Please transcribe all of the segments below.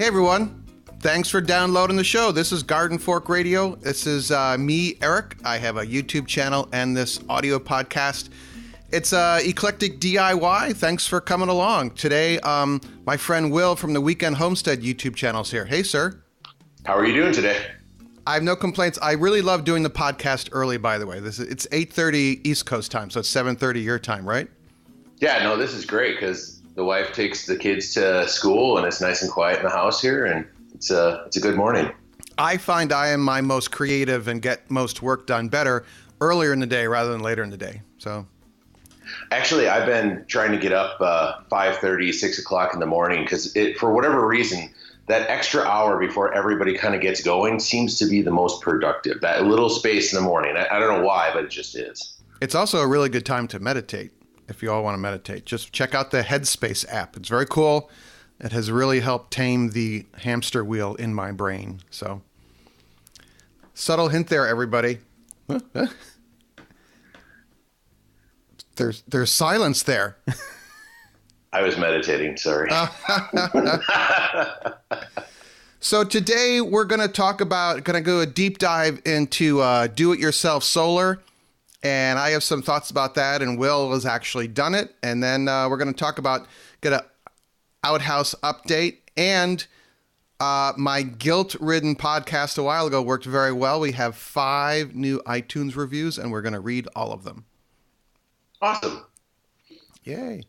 Hey everyone, thanks for downloading the show. This is Garden Fork Radio. This is me, Eric. I have a YouTube channel and this audio podcast. It's eclectic DIY. Thanks for coming along. Today, my friend Will from the Weekend Homestead YouTube channel is here. Hey, sir. How are you doing today? I have no complaints. I really love doing the podcast early, by the way. It's 8:30 East Coast time, so it's 7:30 your time, right? Yeah, no, this is great because the wife takes the kids to school and it's nice and quiet in the house here, and it's a good morning. I find I am my most creative and get most work done better earlier in the day rather than later in the day. So, actually, I've been trying to get up 5:30, 6 o'clock in the morning because for whatever reason, that extra hour before everybody kind of gets going seems to be the most productive. That little space in the morning. I don't know why, but it just is. It's also a really good time to meditate. If you all want to meditate, just check out the Headspace app. It's very cool. It has really helped tame the hamster wheel in my brain. So, subtle hint there, everybody. There's silence there. I was meditating, sorry. So today we're going to go a deep dive into do-it-yourself solar. And I have some thoughts about that, and Will has actually done it. And then we're going to get an outhouse update. And my guilt-ridden podcast a while ago worked very well. We have 5 new iTunes reviews, and we're going to read all of them. Awesome. Yay.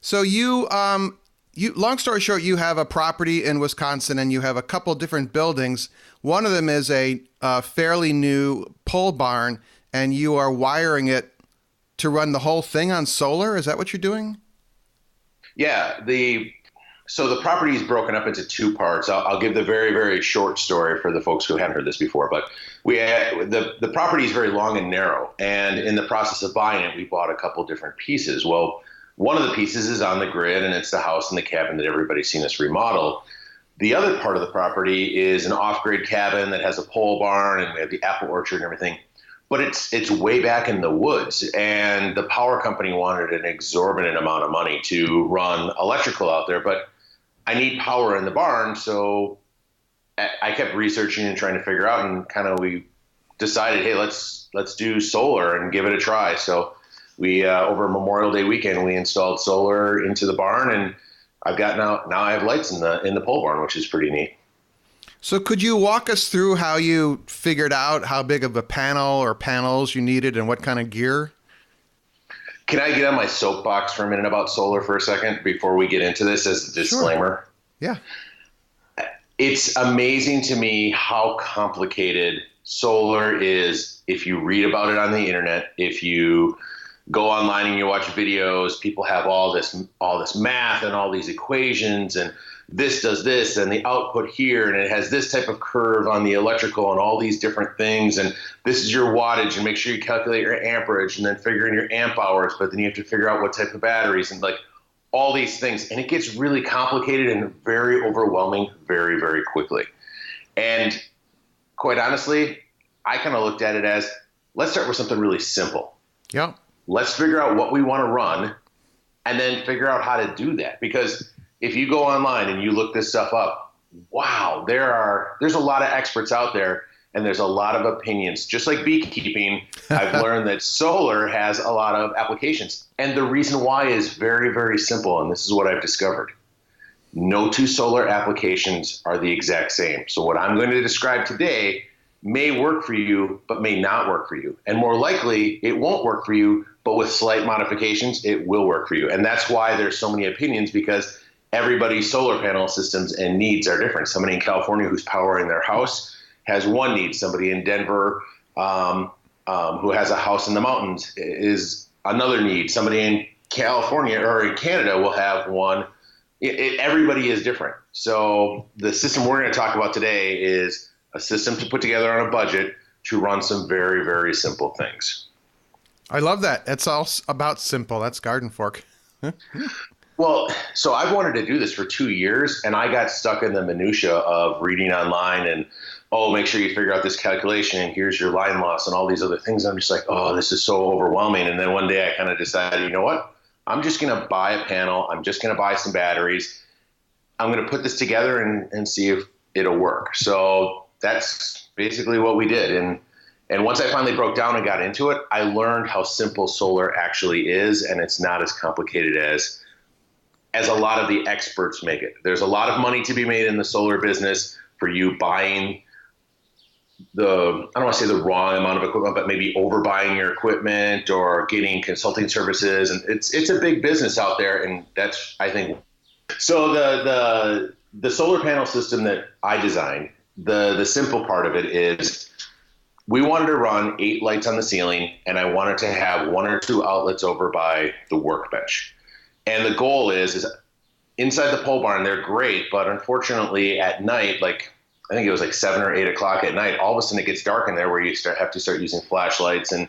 So you, long story short, you have a property in Wisconsin, and you have a couple different buildings. One of them is a fairly new pole barn, and you are wiring it to run the whole thing on solar? Is that what you're doing? Yeah. So the property is broken up into 2 parts. I'll give the very, very short story for the folks who haven't heard this before. But the property is very long and narrow. And in the process of buying it, we bought a couple different pieces. Well, one of the pieces is on the grid, and it's the house and the cabin that everybody's seen us remodel. The other part of the property is an off-grid cabin that has a pole barn, and we have the apple orchard and everything. But it's way back in the woods, and the power company wanted an exorbitant amount of money to run electrical out there. But I need power in the barn, so I kept researching and trying to figure out, and kind of we decided, hey, let's do solar and give it a try. So we over Memorial Day weekend we installed solar into the barn, and I've got now I have lights in the pole barn, which is pretty neat. So could you walk us through how you figured out how big of a panel or panels you needed and what kind of gear? Can I get on my soapbox for a minute about solar for a second before we get into this as a disclaimer? Sure. Yeah. It's amazing to me how complicated solar is if you read about it on the internet, if you go online and you watch videos, people have all this math and all these equations, and this does this and the output here, and it has this type of curve on the electrical and all these different things, and this is your wattage, and make sure you calculate your amperage and then figure in your amp hours, but then you have to figure out what type of batteries and like all these things. And it gets really complicated and very overwhelming very, very quickly. And quite honestly, I kind of looked at it as, let's start with something really simple. Yeah. Let's figure out what we want to run and then figure out how to do that. Because if you go online and you look this stuff up, wow, there's a lot of experts out there, and there's a lot of opinions. Just like beekeeping, I've learned that solar has a lot of applications. And the reason why is very, very simple, and this is what I've discovered. No 2 solar applications are the exact same. So what I'm going to describe today may work for you, but may not work for you. And more likely, it won't work for you, but with slight modifications, it will work for you. And that's why there's so many opinions, because everybody's solar panel systems and needs are different. Somebody in California who's powering their house has one need. Somebody in Denver who has a house in the mountains is another need. Somebody in California or in Canada will have one. Everybody is different. So the system we're going to talk about today is a system to put together on a budget to run some very, very simple things. I love that. It's all about simple. That's Garden Fork. Well, so I've wanted to do this for 2 years, and I got stuck in the minutia of reading online and, make sure you figure out this calculation, and here's your line loss and all these other things. I'm just like, this is so overwhelming. And then one day I kind of decided, you know what? I'm just going to buy a panel. I'm just going to buy some batteries. I'm going to put this together and see if it'll work. So that's basically what we did. And once I finally broke down and got into it, I learned how simple solar actually is, and it's not as complicated as a lot of the experts make it. There's a lot of money to be made in the solar business for you buying I don't want to say the wrong amount of equipment, but maybe overbuying your equipment or getting consulting services. And it's a big business out there. And that's, I think, so the solar panel system that I designed, the simple part of it is we wanted to run 8 lights on the ceiling, and I wanted to have 1 or 2 outlets over by the workbench. And the goal is inside the pole barn, they're great, but unfortunately at night, like I think it was like 7 or 8 o'clock at night, all of a sudden it gets dark in there where you have to start using flashlights. And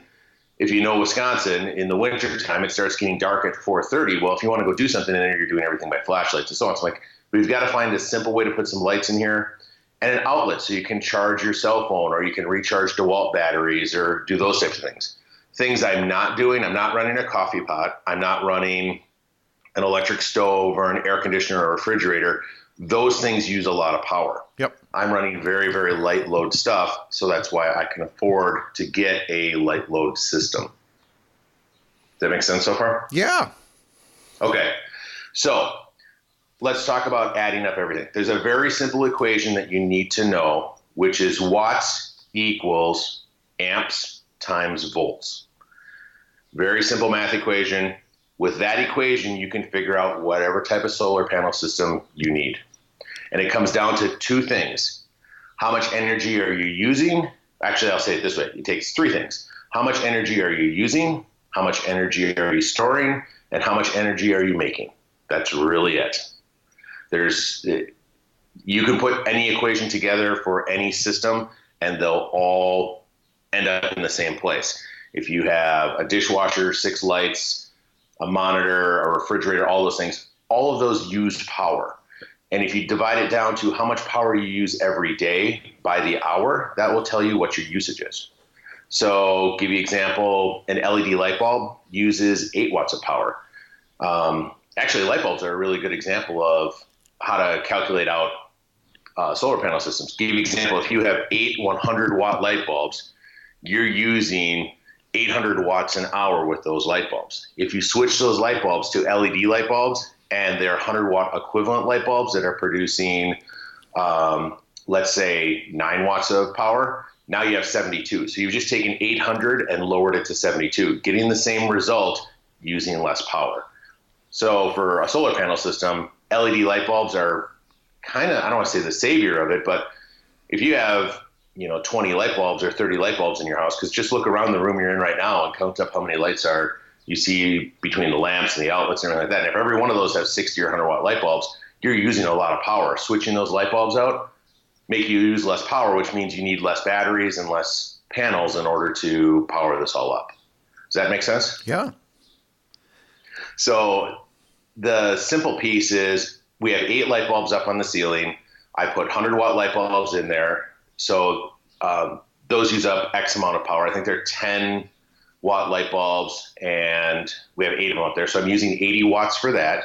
if you know Wisconsin, in the winter time, it starts getting dark at 4:30. Well, if you want to go do something in there, you're doing everything by flashlights and so on. It's like, we've got to find a simple way to put some lights in here and an outlet so you can charge your cell phone or you can recharge DeWalt batteries or do those types of things. Things I'm not doing, I'm not running a coffee pot. I'm not running an electric stove or an air conditioner or refrigerator. Those things use a lot of power. Yep. I'm running very, very light load stuff, so that's why I can afford to get a light load system. Does that make sense so far? Yeah. Okay. So let's talk about adding up everything. There's a very simple equation that you need to know, which is watts equals amps times volts. Very simple math equation. With that equation, you can figure out whatever type of solar panel system you need. And it comes down to 2 things. How much energy are you using? Actually, I'll say it this way. It takes 3 things. How much energy are you using? How much energy are you storing? And how much energy are you making? That's really it. You can put any equation together for any system, and they'll all end up in the same place. If you have a dishwasher, 6 lights, a monitor, a refrigerator, all those things, all of those use power. And if you divide it down to how much power you use every day by the hour, that will tell you what your usage is. So give you an example, an LED light bulb uses 8 watts of power. Actually, light bulbs are a really good example of how to calculate out solar panel systems. Give you an example, if you have 8 100-watt light bulbs, you're using 800 watts an hour with those light bulbs. If you switch those light bulbs to LED light bulbs, and they're 100-watt equivalent light bulbs that are producing, let's say, 9 watts of power, now you have 72. So you've just taken 800 and lowered it to 72, getting the same result using less power. So for a solar panel system, LED light bulbs are kind of, I don't want to say the savior of it, but if you have 20 light bulbs or 30 light bulbs in your house, because just look around the room you're in right now and count up how many lights are you see between the lamps and the outlets and everything like that. And if every one of those has 60 or 100-watt light bulbs, you're using a lot of power. Switching those light bulbs out make you use less power, which means you need less batteries and less panels in order to power this all up. Does that make sense? Yeah. So the simple piece is we have 8 light bulbs up on the ceiling. I put 100-watt light bulbs in there. So those use up X amount of power. I think they're 10-watt light bulbs, and we have 8 of them up there. So I'm using 80 watts for that.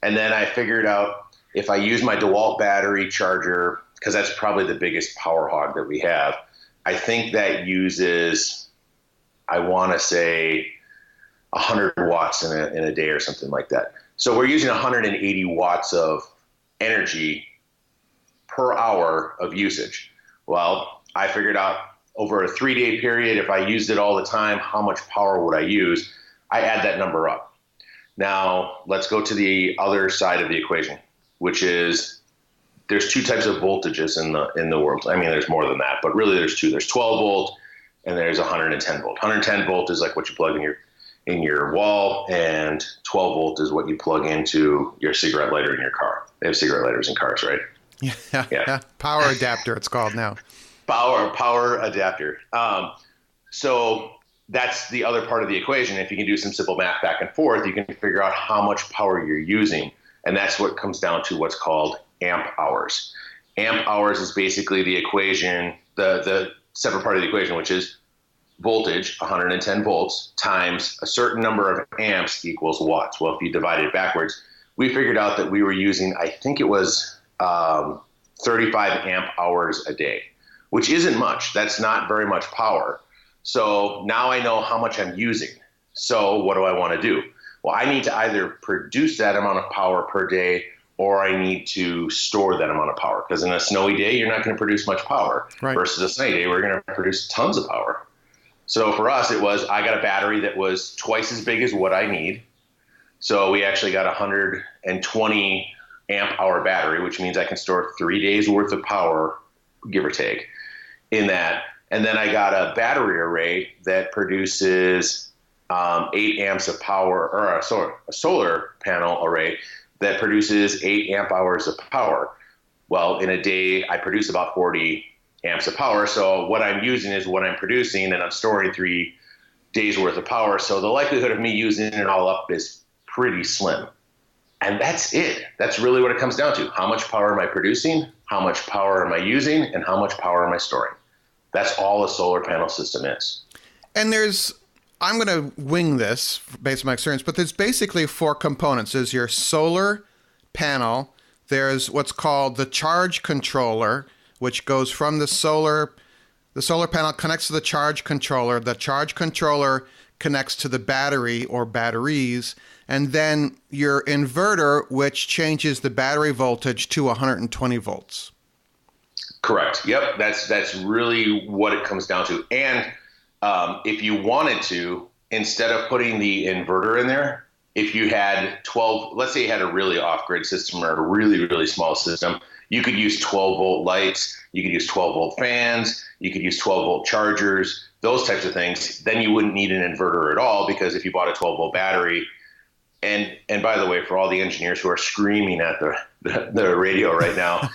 And then I figured out if I use my DeWalt battery charger, because that's probably the biggest power hog that we have, I think that uses, I want to say, 100 watts in a day or something like that. So we're using 180 watts of energy per hour of usage. Well, I figured out over a 3-day period, if I used it all the time, how much power would I use? I add that number up. Now, let's go to the other side of the equation, which is there's 2 types of voltages in the world. I mean, there's more than that, but really there's 2. There's 12 volt and there's 110 volt. 110 volt is like what you plug in your wall, and 12 volt is what you plug into your cigarette lighter in your car. They have cigarette lighters in cars, right? Yeah. Power adapter, it's called now. Power adapter. So that's the other part of the equation. If you can do some simple math back and forth, you can figure out how much power you're using. And that's what comes down to what's called amp hours. Amp hours is basically the equation, the separate part of the equation, which is voltage, 110 volts, times a certain number of amps equals watts. Well, if you divide it backwards, we figured out that we were using, I think it was 35 amp hours a day, which isn't much. That's not very much power. So now I know how much I'm using. So what do I want to do? Well, I need to either produce that amount of power per day, or I need to store that amount of power. Because in a snowy day, you're not going to produce much power. Right. Versus a sunny day, we're going to produce tons of power. So for us, it was, I got a battery that was twice as big as what I need. So we actually got a 120 amp hour battery, which means I can store 3 days worth of power, give or take, in that. And then I got a battery array that produces 8 amps of power, or a solar panel array that produces 8 amp hours of power. Well, in a day, I produce about 40 amps of power. So what I'm using is what I'm producing, and I'm storing 3 days worth of power. So the likelihood of me using it all up is pretty slim. And that's it. That's really what it comes down to. How much power am I producing? How much power am I using? And how much power am I storing? That's all a solar panel system is. And I'm going to wing this based on my experience, but there's basically 4 components. There's your solar panel. There's what's called the charge controller, which goes from the solar panel connects to the charge controller. The charge controller connects to the battery or batteries, and then your inverter, which changes the battery voltage to 120 volts. Correct. Yep. That's really what it comes down to. And if you wanted to, instead of putting the inverter in there, if you had 12, let's say you had a really off-grid system or a really, really small system, you could use 12-volt lights, you could use 12-volt fans, you could use 12-volt chargers, those types of things. Then you wouldn't need an inverter at all, because if you bought a 12-volt battery, and by the way, for all the engineers who are screaming at the radio right now,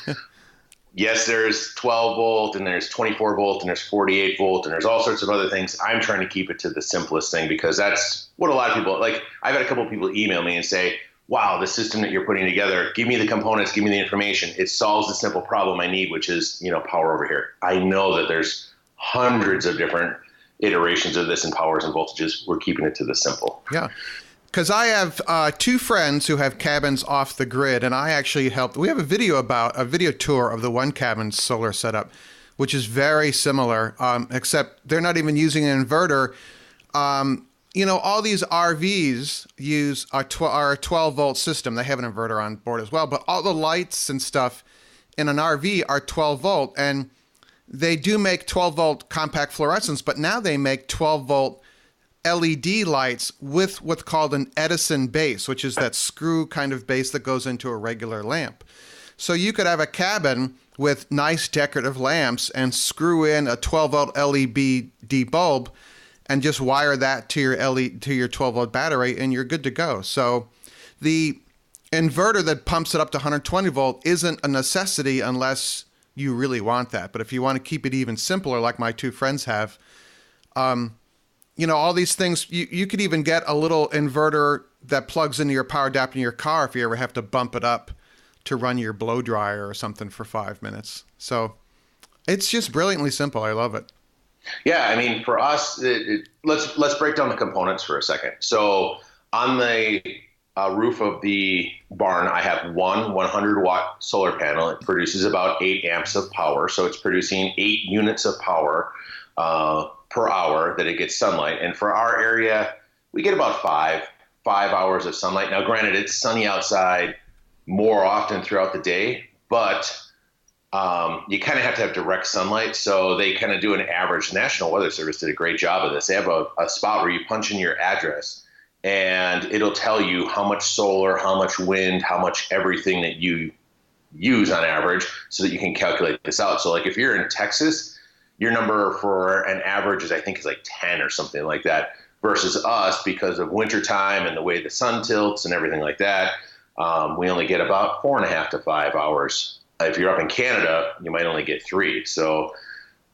yes, there's 12 volt and there's 24 volt and there's 48 volt and there's all sorts of other things. I'm trying to keep it to the simplest thing, because that's what a lot of people, like, I've had a couple of people email me and say, wow, the system that you're putting together, give me the components, give me the information. It solves the simple problem I need, which is, power over here. I know that there's hundreds of different iterations of this in powers and voltages. We're keeping it to the simple. Yeah. Because I have 2 friends who have cabins off the grid, and I actually helped. We have a video tour of the one cabin solar setup, which is very similar, except they're not even using an inverter. All these RVs use our 12-volt system. They have an inverter on board as well, but all the lights and stuff in an RV are 12-volt, and they do make 12-volt compact fluorescents, but now they make 12-volt LED lights with what's called an Edison base, which is that screw kind of base that goes into a regular lamp. So you could have a cabin with nice decorative lamps and screw in a 12-volt LED bulb and just wire that to your 12-volt battery, and you're good to go. So the inverter that pumps it up to 120 volt isn't a necessity unless you really want that. But if you want to keep it even simpler, like my 2 friends have, all these things, you could even get a little inverter that plugs into your power adapter in your car if you ever have to bump it up to run your blow dryer or something for 5 minutes. So it's just brilliantly simple. I love it. Yeah, I mean, for us, let's break down the components for a second. So on the roof of the barn, I have one 100-watt solar panel. It produces about 8 amps of power. So it's producing 8 units of power per hour that it gets sunlight. And for our area, we get about 5 hours of sunlight. Now, granted, it's sunny outside more often throughout the day, but you kind of have to have direct sunlight. So they kind of do an average. National Weather Service did a great job of this. They have a spot where you punch in your address, and it'll tell you how much solar, how much wind, how much everything that you use on average, so that you can calculate this out. So like if you're in Texas, your number for an average is, I think, is like 10 or something like that, versus us, because of wintertime and the way the sun tilts and everything like that, we only get about 4.5 to 5 hours. If you're up in Canada, you might only get 3. So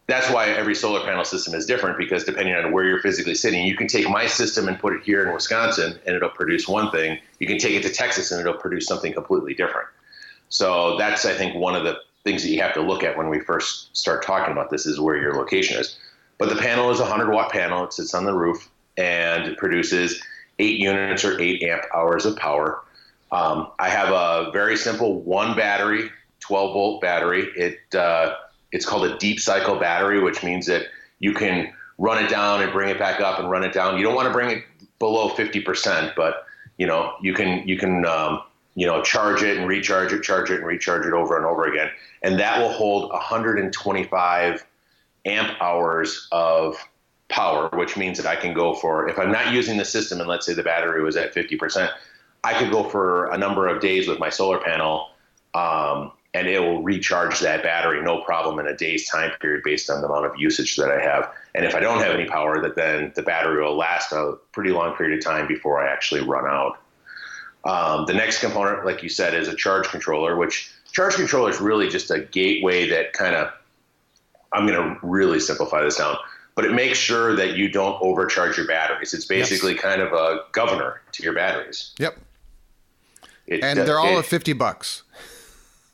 that's why every solar panel system is different, because depending on where you're physically sitting, you can take my system and put it here in Wisconsin and it'll produce one thing. You can take it to Texas and it'll produce something completely different. So that's, I think, one of the things that you have to look at when we first start talking about this, is where your location is. But the panel is a 100-watt panel. It sits on the roof and it produces 8 units or 8 amp hours of power. I have a very simple one battery, 12-volt battery. It's called a deep cycle battery, which means that you can run it down and bring it back up and run it down. You don't want to bring it below 50%, but you can charge it and recharge it, charge it and recharge it over and over again. And that will hold 125 amp hours of power, which means that I can go for, if I'm not using the system and let's say the battery was at 50%, I could go for a number of days with my solar panel, and it will recharge that battery no problem in a day's time period based on the amount of usage that I have. And if I don't have any power, then the battery will last a pretty long period of time before I actually run out. The next component, like you said, is a charge controller, which charge controller is really just a gateway that I'm going to really simplify this down, but it makes sure that you don't overcharge your batteries. It's basically kind of a governor to your batteries. Yep. And they're all at $50.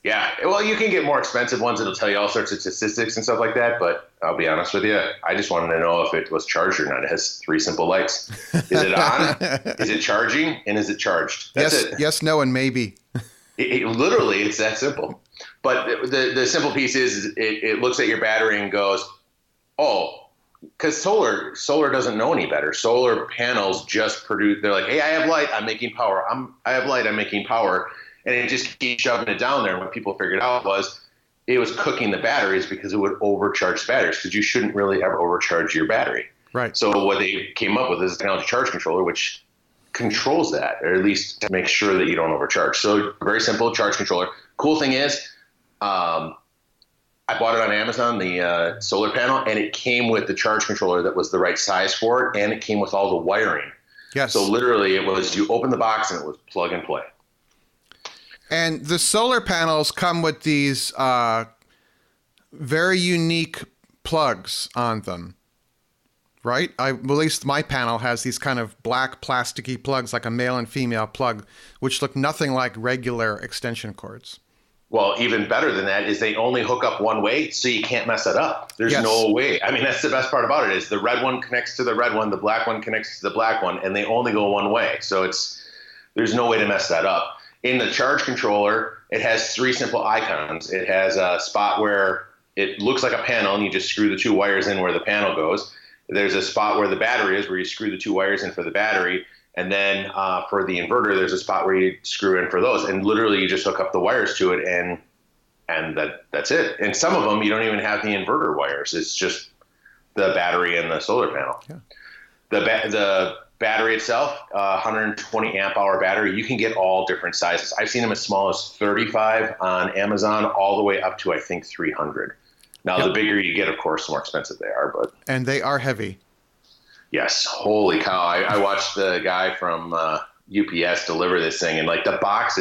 Yeah. Well, you can get more expensive ones that'll tell you all sorts of statistics and stuff like that. But I'll be honest with you, I just wanted to know if it was charged or not. It has 3 simple lights. Is it on? Is it charging? And is it charged? That's it. Yes, no, and maybe. Literally, it's that simple. But the simple piece is it looks at your battery and goes, oh, because solar doesn't know any better. Solar panels just produce. They're like, hey, I have light. I'm making power. I have light. I'm making power. And it just keeps shoving it down there. And what people figured out was it was cooking the batteries because it would overcharge the batteries because you shouldn't really ever overcharge your battery. Right. So what they came up with is a technology charge controller, which controls that, or at least makes sure that you don't overcharge. So very simple charge controller. Cool thing is, I bought it on Amazon, the solar panel, and it came with the charge controller that was the right size for it, and it came with all the wiring. Yes. So literally it was, you open the box and it was plug and play. And the solar panels come with these very unique plugs on them, right? At least my panel has these kind of black plasticky plugs, like a male and female plug, which look nothing like regular extension cords. Well, even better than that is they only hook up one way, so you can't mess it up. There's no way. I mean, that's the best part about it is the red one connects to the red one, the black one connects to the black one, and they only go one way. So there's no way to mess that up. In the charge controller, it has 3 simple icons. It has a spot where it looks like a panel, and you just screw the 2 wires in where the panel goes. There's a spot where the battery is, where you screw the 2 wires in for the battery. And then for the inverter, there's a spot where you screw in for those. And literally, you just hook up the wires to it, and that's it. And some of them, you don't even have the inverter wires. It's just the battery and the solar panel. Yeah. The battery itself, 120 amp hour battery. You can get all different sizes. I've seen them as small as 35 on Amazon, all the way up to, I think, 300. Now, the bigger you get, of course, the more expensive they are. And they are heavy. Yes. Holy cow. I watched the guy from UPS deliver this thing, and like the box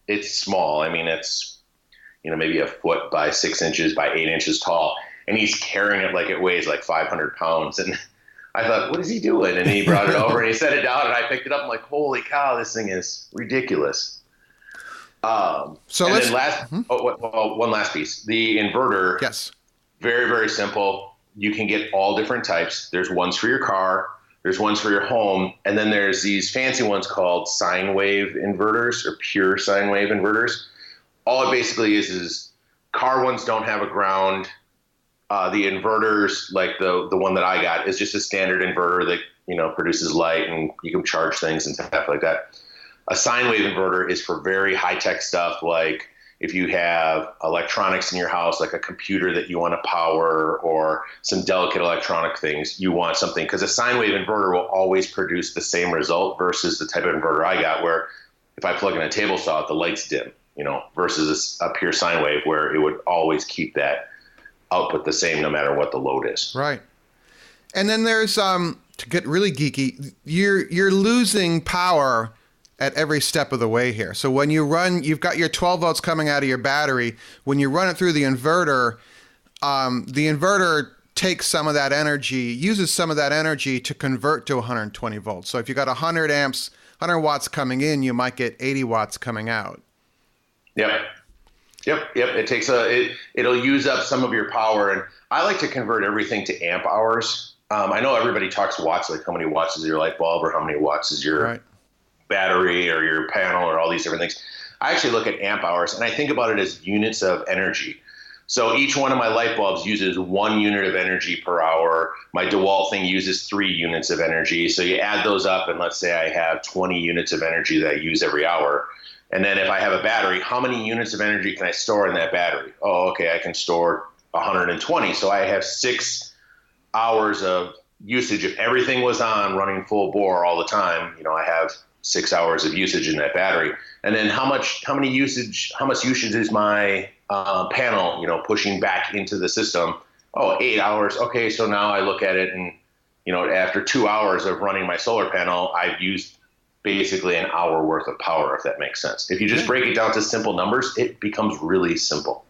it's small. I mean, it's, maybe a foot by 6 inches by 8 inches tall, and he's carrying it like it weighs like 500 pounds. And I thought, what is he doing? And he brought it over and he set it down, and I picked it up. I'm like, holy cow, this thing is ridiculous. One last piece, the inverter. Yes. Very, very simple. You can get all different types. There's ones for your car, there's ones for your home, and then there's these fancy ones called sine wave inverters or pure sine wave inverters. All it basically is car ones don't have a ground. The inverters, like the one that I got, is just a standard inverter that produces light and you can charge things and stuff like that. A sine wave inverter is for very high tech stuff, like if you have electronics in your house, like a computer that you want to power or some delicate electronic things, you want something, because a sine wave inverter will always produce the same result versus the type of inverter I got where if I plug in a table saw, the lights dim, versus a pure sine wave where it would always keep that output the same no matter what the load is. Right. And then there's, to get really geeky, you're losing power at every step of the way here. So when you run, you've got your 12 volts coming out of your battery. When you run it through the inverter takes some of that energy, uses some of that energy to convert to 120 volts. So if you got 100 amps, 100 watts coming in, you might get 80 watts coming out. Yep. It takes it'll use up some of your power. And I like to convert everything to amp hours. I know everybody talks watts, like how many watts is your light bulb or how many watts is your battery or your panel or all these different things. I actually look at amp hours, and I think about it as units of energy. So each one of my light bulbs uses 1 unit of energy per hour. My DeWalt thing uses 3 units of energy. So you add those up, and let's say I have 20 units of energy that I use every hour. And then if I have a battery, how many units of energy can I store in that battery? Oh, okay, I can store 120. So I have 6 hours of usage. If everything was on running full bore all the time, I have 6 hours of usage in that battery. And then how much usage is my panel, pushing back into the system? Oh, 8 hours. Okay, so now I look at it, and after 2 hours of running my solar panel, I've used basically an hour worth of power, if that makes sense. If you just break it down to simple numbers, it becomes really simple.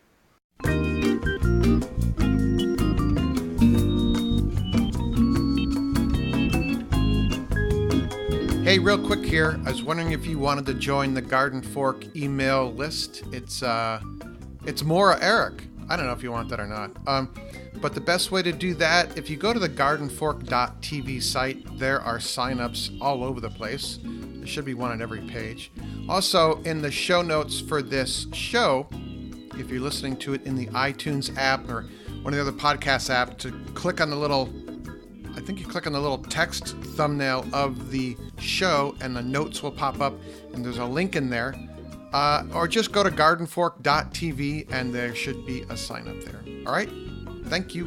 Hey, real quick here. I was wondering if you wanted to join the Garden Fork email list. It's Maura Eric. I don't know if you want that or not. But the best way to do that, if you go to the gardenfork.tv site, there are signups all over the place. There should be one on every page. Also, in the show notes for this show, if you're listening to it in the iTunes app or one of the other podcast apps, to click on the little text thumbnail of the show, and the notes will pop up, and there's a link in there. Or just go to gardenfork.tv, and there should be a sign up there. All right? Thank you.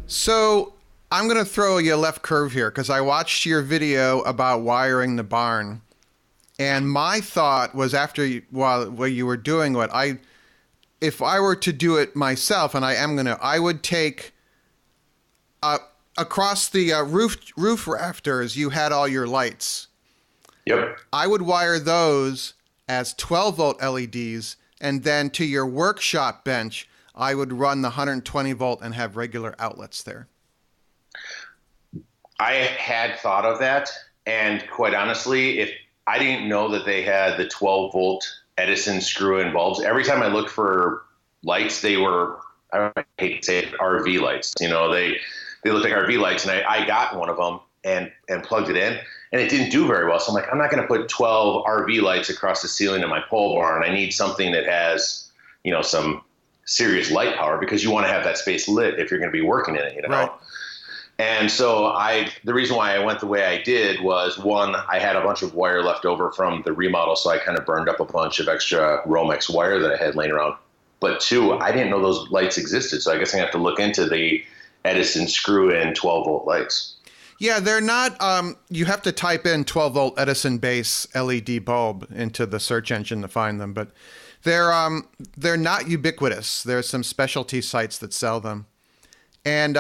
So I'm going to throw you a left curve here, because I watched your video about wiring the barn. And my thought was, while you were doing if I were to do it myself, and I would take across the roof rafters, you had all your lights. Yep. I would wire those as 12-volt LEDs, and then to your workshop bench, I would run the 120-volt and have regular outlets there. I had thought of that, and quite honestly, if I didn't know that they had the 12-volt Edison screw-in bulbs, every time I looked for lights, they were, I hate to say it, RV lights. They looked like RV lights, and I got one of them and plugged it in, and it didn't do very well. So I'm like, I'm not going to put 12 RV lights across the ceiling of my pole barn. I need something that has, some serious light power, because you want to have that space lit if you're going to be working in it, Right. And so the reason why I went the way I did was, one, I had a bunch of wire left over from the remodel, so I kind of burned up a bunch of extra Romex wire that I had laying around. But two, I didn't know those lights existed, so I guess I have to look into the Edison screw-in 12-volt lights. Yeah, they're not, you have to type in 12-volt Edison base LED bulb into the search engine to find them, but they're not ubiquitous. There's some specialty sites that sell them. And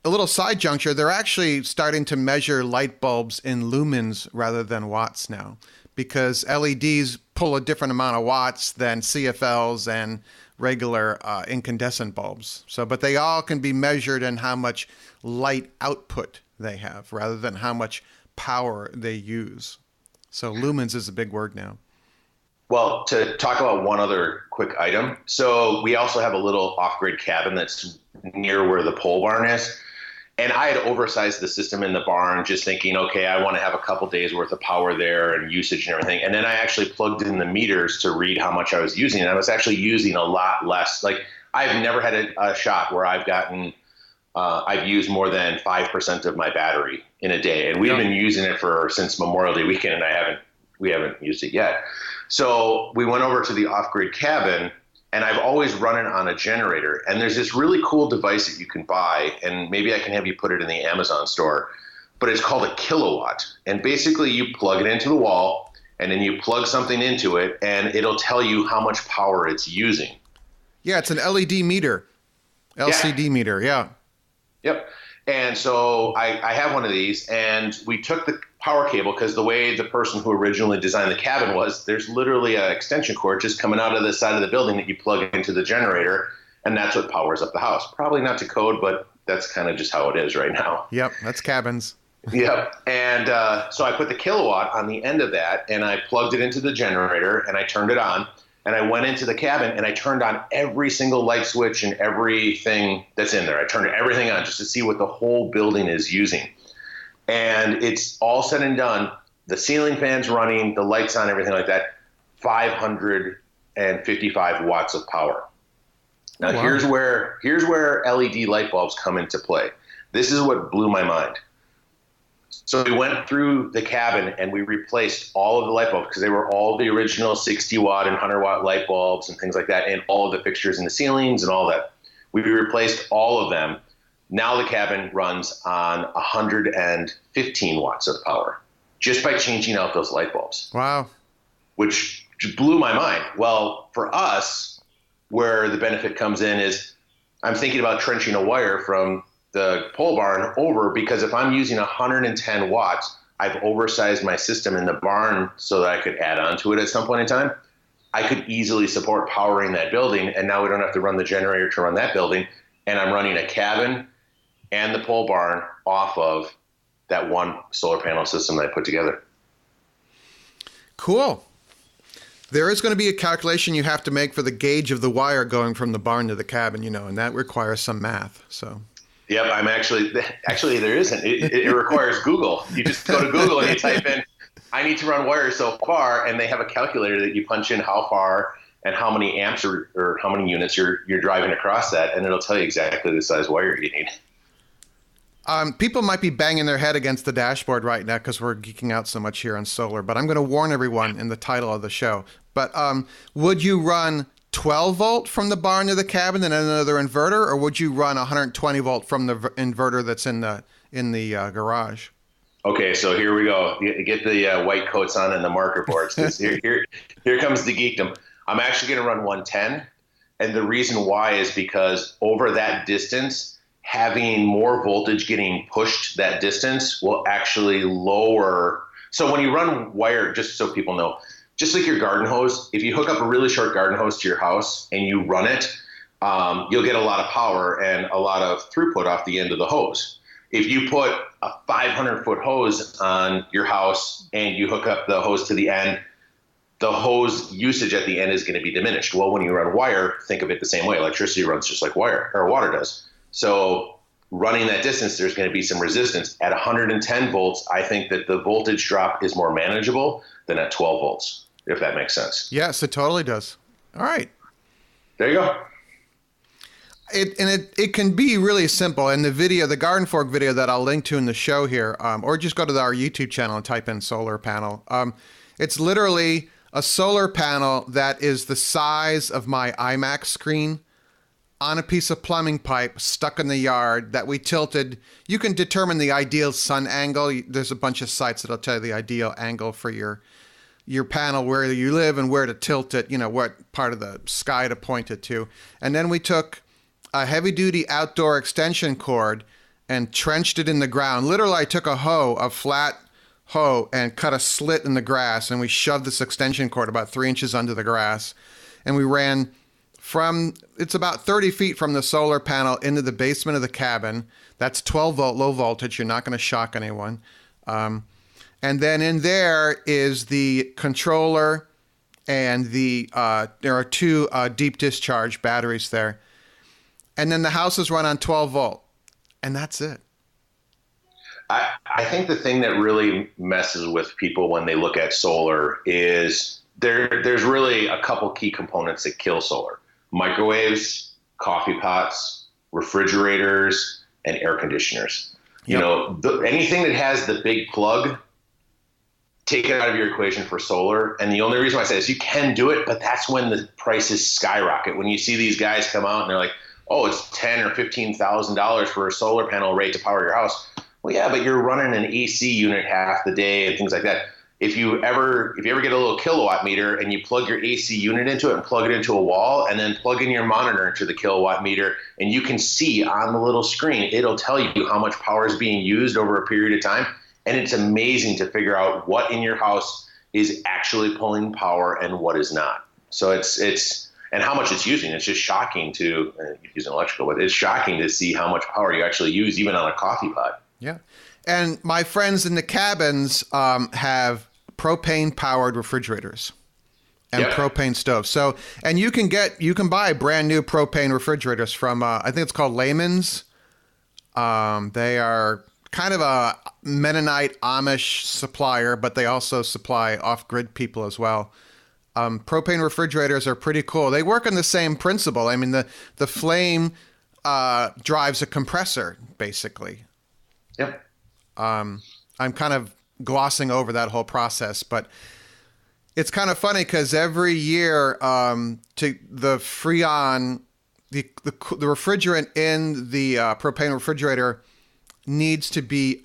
a little side juncture, they're actually starting to measure light bulbs in lumens rather than watts now, because LEDs pull a different amount of watts than CFLs and regular incandescent bulbs. But they all can be measured in how much light output they have rather than how much power they use. So lumens is a big word now. Well, to talk about one other quick item. So we also have a little off-grid cabin that's near where the pole barn is. And I had oversized the system in the barn, just thinking, okay, I want to have a couple days worth of power there and usage and everything. And then I actually plugged in the meters to read how much I was using. And I was actually using a lot less. Like, I've never had a shot where I've used more than 5% of my battery in a day. And we've been using it since Memorial Day weekend, and we haven't used it yet. So we went over to the off-grid cabin, and I've always run it on a generator. And there's this really cool device that you can buy, and maybe I can have you put it in the Amazon store, but it's called a kilowatt. And basically you plug it into the wall, and then you plug something into it, and it'll tell you how much power it's using. Yeah, it's an LED meter, LCD meter, yeah. Yep. And so I have one of these, and we took the power cable, because the way the person who originally designed the cabin was, there's literally an extension cord just coming out of the side of the building that you plug into the generator, and that's what powers up the house. Probably not to code, but that's kind of just how it is right now. Yep, that's cabins. Yep. And so I put the kilowatt on the end of that, and I plugged it into the generator, and I turned it on. And I went into the cabin and I turned on every single light switch and everything that's in there. I turned everything on just to see what the whole building is using. And it's all said and done. The ceiling fan's running, the lights on, everything like that, 555 watts of power. Now, wow. here's where LED light bulbs come into play. This is what blew my mind. So we went through the cabin and we replaced all of the light bulbs because they were all the original 60 watt and 100 watt light bulbs and things like that, and all of the fixtures in the ceilings and all that. We replaced all of them. Now the cabin runs on 115 watts of power just by changing out those light bulbs. Wow. Which blew my mind. Well, for us, where the benefit comes in is I'm thinking about trenching a wire from the pole barn over, because if I'm using 110 watts, I've oversized my system in the barn so that I could add on to it at some point in time. I could easily support powering that building, and now we don't have to run the generator to run that building, and I'm running a cabin and the pole barn off of that one solar panel system that I put together. Cool. There is going to be a calculation you have to make for the gauge of the wire going from the barn to the cabin, and that requires some math. So. Yep, I'm actually there isn't. It requires Google. You just go to Google and you type in, I need to run wires so far, and they have a calculator that you punch in how far and how many amps or how many units you're driving across that, and it'll tell you exactly the size wire you need. People might be banging their head against the dashboard right now because we're geeking out so much here on solar, but I'm going to warn everyone in the title of the show. But would you run 12 volt from the barn to the cabin and another inverter, or would you run 120 volt from the inverter that's in the garage? Okay, so here we go. Get the white coats on and the marker boards, because here comes the geekdom. I'm actually going to run 110, and the reason why is because over that distance, having more voltage getting pushed that distance will actually lower. So when you run wire, just so people know, just like your garden hose, if you hook up a really short garden hose to your house and you run it, you'll get a lot of power and a lot of throughput off the end of the hose. If you put a 500-foot hose on your house and you hook up the hose to the end, the hose usage at the end is going to be diminished. Well, when you run wire, think of it the same way. Electricity runs just like wire or water does. So running that distance, there's going to be some resistance. At 110 volts, I think that the voltage drop is more manageable than at 12 volts, if that makes sense. Yes, it totally does. All right. There you go. It can be really simple. In the video, the garden fork video that I'll link to in the show here, or just go to our YouTube channel and type in solar panel. It's literally a solar panel that is the size of my iMac screen on a piece of plumbing pipe stuck in the yard that we tilted. You can determine the ideal sun angle. There's a bunch of sites that'll tell you the ideal angle for your panel, where you live and where to tilt it, what part of the sky to point it to. And then we took a heavy-duty outdoor extension cord and trenched it in the ground. Literally, I took a flat hoe, and cut a slit in the grass, and we shoved this extension cord about 3 inches under the grass. And we ran it's about 30 feet from the solar panel into the basement of the cabin. That's 12 volt, low voltage. You're not going to shock anyone. And then in there is the controller, and there are two deep discharge batteries there. And then the house is run on 12 volt, and that's it. I think the thing that really messes with people when they look at solar is there's really a couple key components that kill solar: microwaves, coffee pots, refrigerators, and air conditioners. Yep. Anything that has the big plug, take it out of your equation for solar. And the only reason why I say this, you can do it, but that's when the prices skyrocket. When you see these guys come out and they're like, oh, it's $10,000 or $15,000 for a solar panel rate to power your house. Well, yeah, but you're running an AC unit half the day and things like that. If you ever get a little kilowatt meter and you plug your AC unit into it and plug it into a wall, and then plug in your monitor into the kilowatt meter, and you can see on the little screen, it'll tell you how much power is being used over a period of time. And it's amazing to figure out what in your house is actually pulling power and what is not. So it's and how much it's using. It's just shocking to use an electrical, but it's shocking to see how much power you actually use, even on a coffee pot. Yeah. And my friends in the cabins have propane-powered refrigerators. and Yep. propane stoves. So, and you can buy brand new propane refrigerators from, I think it's called Layman's. They are kind of a Mennonite Amish supplier, but they also supply off-grid people as well. Propane refrigerators are pretty cool. They work on the same principle. I mean, the flame drives a compressor, basically. Yep. I'm kind of glossing over that whole process, but it's kind of funny because every year to the Freon, the refrigerant in the propane refrigerator needs to be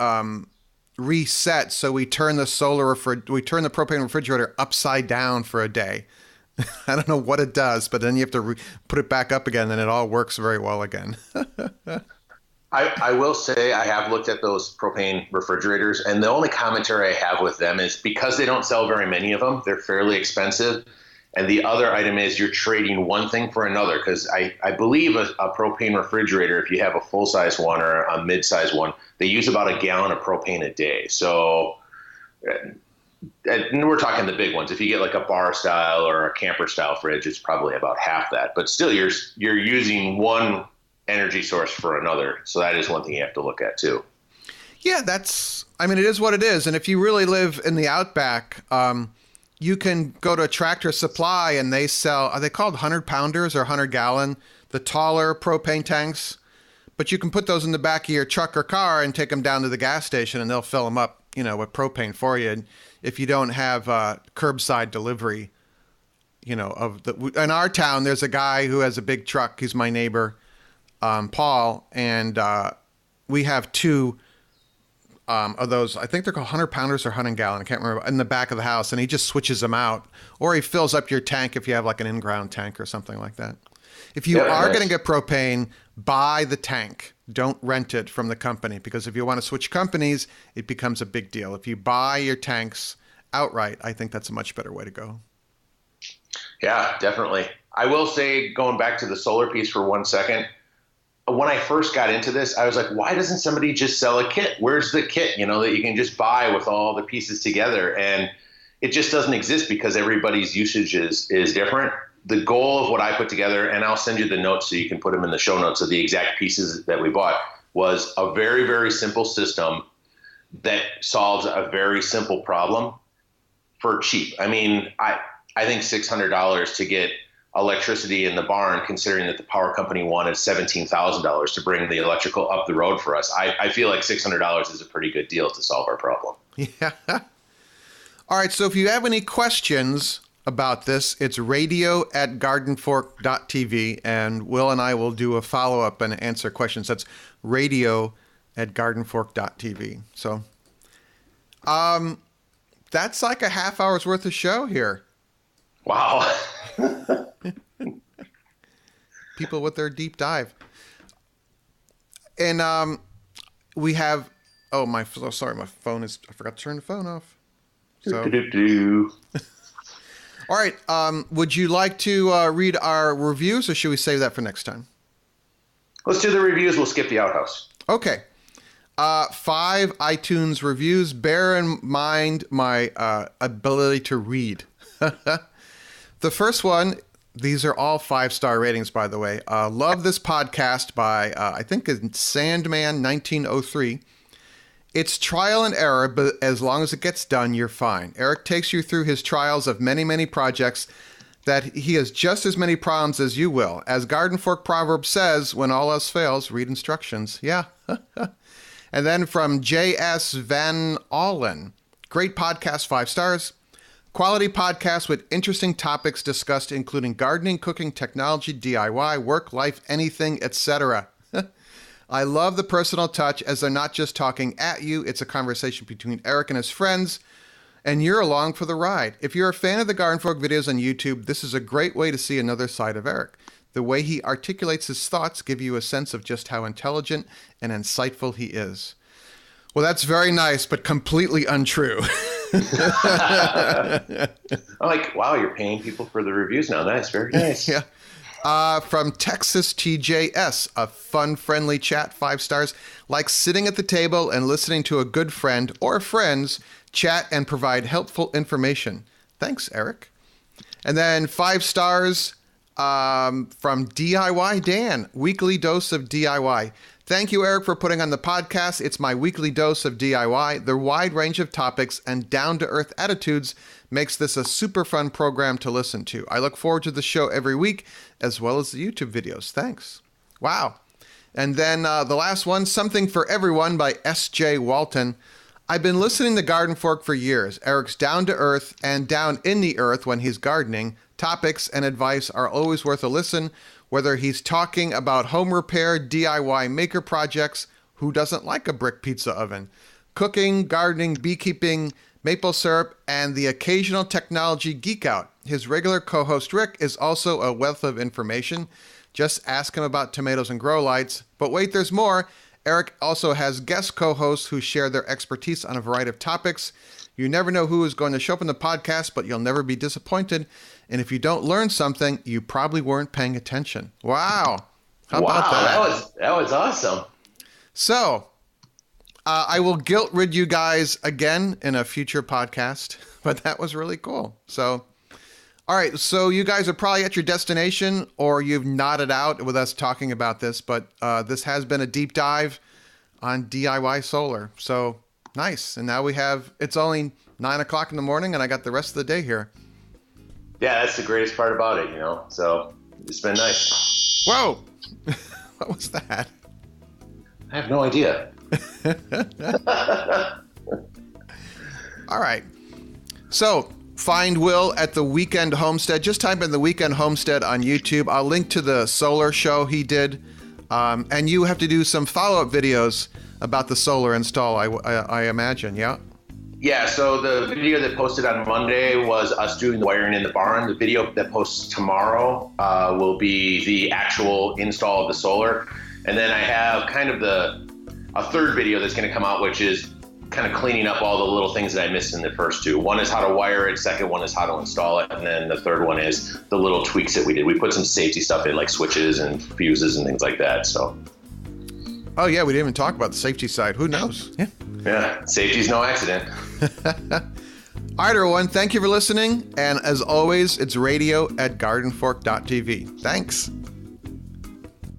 reset. So we turn the propane refrigerator upside down for a day. I don't know what it does, but then you have to put it back up again, and it all works very well again. I will say I have looked at those propane refrigerators, and the only commentary I have with them is because they don't sell very many of them, they're fairly expensive. And the other item is you're trading one thing for another, because I believe a propane refrigerator, if you have a full-size one or a mid-size one, they use about a gallon of propane a day. So and we're talking the big ones. If you get like a bar style or a camper style fridge, it's probably about half that. But still, you're using one energy source for another. So that is one thing you have to look at too. Yeah, it is what it is. And if you really live in the outback, you can go to a Tractor Supply and they sell, are they called 100 pounders or 100 gallon, the taller propane tanks? But you can put those in the back of your truck or car and take them down to the gas station and they'll fill them up, with propane for you. And if you don't have curbside delivery, in our town, there's a guy who has a big truck. He's my neighbor, Paul, and we have two of those. I think they're called 100 pounders or 100 gallon. I can't remember, in the back of the house, and he just switches them out, or he fills up your tank if you have like an in-ground tank or something like that. If you are going to get propane, buy the tank. Don't rent it from the company, because if you want to switch companies, it becomes a big deal. If you buy your tanks outright, I think that's a much better way to go. Yeah, definitely. I will say, going back to the solar piece for 1 second, when I first got into this, I was like, why doesn't somebody just sell a kit? Where's the kit, that you can just buy with all the pieces together? And it just doesn't exist because everybody's usage is different. The goal of what I put together, and I'll send you the notes so you can put them in the show notes of the exact pieces that we bought, was a very, very simple system that solves a very simple problem for cheap. I mean, I think $600 to get electricity in the barn, considering that the power company wanted $17,000 to bring the electrical up the road for us. I feel like $600 is a pretty good deal to solve our problem. Yeah. All right. So if you have any questions about this, it's radio@gardenfork.tv, and Will and I will do a follow-up and answer questions. That's radio@gardenfork.tv. So that's like a half hour's worth of show here. Wow. People with their deep dive. And we have, my phone I forgot to turn the phone off. So. All right. Would you like to read our reviews, or should we save that for next time? Let's do the reviews. We'll skip the outhouse. Okay. 5 iTunes reviews. Bear in mind my ability to read. The first one, these are all 5-star ratings, by the way. Love this podcast by, I think it's Sandman 1903. It's trial and error, but as long as it gets done, you're fine. Eric takes you through his trials of many, many projects that he has just as many problems as you will. As Garden Fork proverb says, when all else fails, read instructions. Yeah. And then from J.S. Van Allen, great podcast, 5 stars. Quality podcast with interesting topics discussed, including gardening, cooking, technology, DIY, work, life, anything, etc. I love the personal touch, as they're not just talking at you. It's a conversation between Eric and his friends, and you're along for the ride. If you're a fan of the Garden Fork videos on YouTube, this is a great way to see another side of Eric. The way he articulates his thoughts give you a sense of just how intelligent and insightful he is. Well, that's very nice, but completely untrue. I'm like, wow, you're paying people for the reviews now. Nice, very nice. Yeah. From Texas TJS, a fun, friendly chat, 5 stars. Like sitting at the table and listening to a good friend or friends chat and provide helpful information. Thanks, Eric. And then 5 stars from DIY Dan, weekly dose of DIY. Thank you, Eric, for putting on the podcast. It's my weekly dose of DIY. The wide range of topics and down-to-earth attitudes makes this a super fun program to listen to. I look forward to the show every week, as well as the YouTube videos. Thanks. Wow. And then the last one, Something for Everyone by S.J. Walton. I've been listening to Garden Fork for years. Eric's down-to-earth and down in the earth when he's gardening. Topics and advice are always worth a listen. Whether he's talking about home repair, DIY maker projects, who doesn't like a brick pizza oven, cooking, gardening, beekeeping, maple syrup, and the occasional technology geek out. His regular co-host Rick is also a wealth of information. Just ask him about tomatoes and grow lights. But wait, there's more. Eric also has guest co-hosts who share their expertise on a variety of topics. You never know who is going to show up in the podcast, but you'll never be disappointed. And if you don't learn something, you probably weren't paying attention. Wow. How about that? That was awesome. So, I will guilt rid you guys again in a future podcast, but that was really cool. So, all right. So you guys are probably at your destination or you've nodded out with us talking about this, but this has been a deep dive on DIY solar. So nice. And now it's only 9 o'clock in the morning and I got the rest of the day here. Yeah, that's the greatest part about it, so it's been nice. Whoa. What was that? I have no idea. All right. So find Will at the Weekend Homestead. Just type in the Weekend Homestead on YouTube. I'll link to the solar show he did. And you have to do some follow-up videos about the solar install, I imagine, yeah? Yeah, so the video that posted on Monday was us doing the wiring in the barn. The video that posts tomorrow will be the actual install of the solar. And then I have kind of a third video that's going to come out, which is kind of cleaning up all the little things that I missed in the first two. One is how to wire it. Second one is how to install it. And then the third one is the little tweaks that we did. We put some safety stuff in, like switches and fuses and things like that. So. Oh, yeah, we didn't even talk about the safety side. Who knows? Yeah, safety's no accident. All right, everyone. Thank you for listening. And as always, it's radio@gardenfork.tv. Thanks.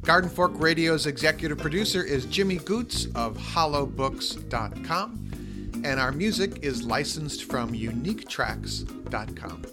Garden Fork Radio's executive producer is Jimmy Goots of hollowbooks.com. And our music is licensed from uniquetracks.com.